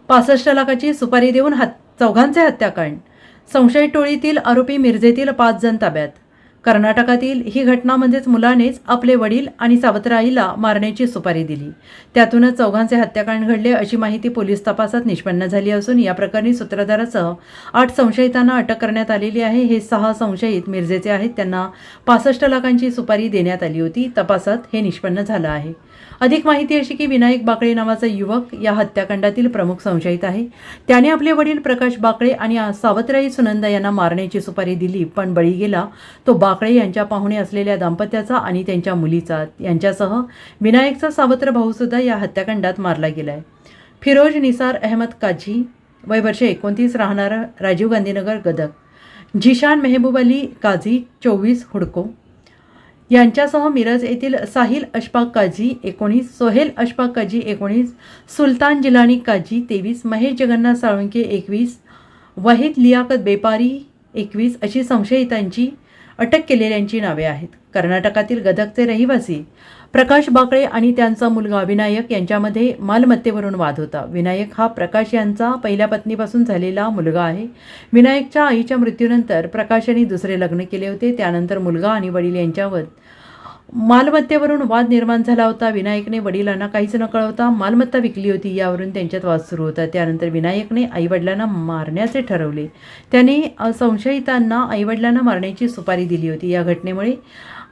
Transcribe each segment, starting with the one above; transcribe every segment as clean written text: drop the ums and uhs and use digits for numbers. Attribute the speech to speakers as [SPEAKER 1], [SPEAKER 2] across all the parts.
[SPEAKER 1] 65 लाखाची सुपारी देऊन चौघांचे हत्याकांड. संशयित टोळीतील आरोपी मिरजेतील 5 जण ताब्यात. कर्नाटकातील ही घटना म्हणजेच मुलानेच आपले वडील आणि सावत्राईला मारण्याची सुपारी दिली. त्यातूनच चौघांचे हत्याकांड घडले अशी माहिती पोलीस तपासात निष्पन्न झाली असून या प्रकरणी सूत्रधारासह 8 संशयितांना अटक करण्यात आलेली आहे. हे 6 संशयित मिरजेचे आहेत. त्यांना 65 लाखांची सुपारी देण्यात आली होती. तपासात हे निष्पन्न झालं आहे. अधिक माहिती अशी की विनायक बाकळे नावाचा युवक या हत्याकांडातील प्रमुख संशयित आहे. त्याने आपले वडील प्रकाश बाकळे आणि सावत्राई सुनंदा यांना मारण्याची सुपारी दिली, पण बळी गेला तो बाकळे यांच्या पाहुणे असलेल्या दाम्पत्याचा आणि त्यांच्या मुलीचा. यांच्यासह विनायकचा सावत्र भाऊसुद्धा या हत्याकांडात मारला गेलाय. फिरोज निसार अहमद काझी, वय वर्ष 29, राहणारा राजीव गांधीनगर, गदग. झिशान मेहबूब अली काझी, 24, हुडको यांच्यासह मिरज येथील साहिल अशफाक काझी, 19, सोहेल अशफाक काझी, 19, सुलतान जिलानी काझी, 23, महेश जगन्नाथ साळुंके, 21, वहीद लियाकत बेपारी, 21 अशी संशयितांची अटक केलेल्यांची नावे आहेत. कर्नाटकातील गदगचे रहिवासी प्रकाश बाकळे आणि त्यांचा मुलगा विनायक यांच्यामध्ये मालमत्तेवरून वाद होता. विनायक हा प्रकाश यांचा पहिल्या पत्नीपासून झालेला मुलगा आहे. विनायकच्या आईच्या मृत्यूनंतर प्रकाश यांनी दुसरे लग्न केले होते. त्यानंतर मुलगा आणि वडील यांच्यावर मालमत्तेवरून वाद निर्माण झाला होता. विनायकने वडिलांना काहीच न कळवता मालमत्ता विकली होती. यावरून त्यांच्यात वाद सुरू होता. त्यानंतर विनायकने आईवडिलांना मारण्याचे ठरवले. त्याने संशयितांना आईवडिलांना मारण्याची सुपारी दिली होती. या घटनेमुळे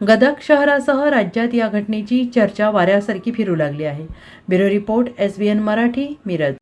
[SPEAKER 1] गदग शहरासह राज्यात या घटनेची चर्चा वाऱ्यासारखी फिरू लागली आहे. Bureau report, SBN Marathi, Miraj.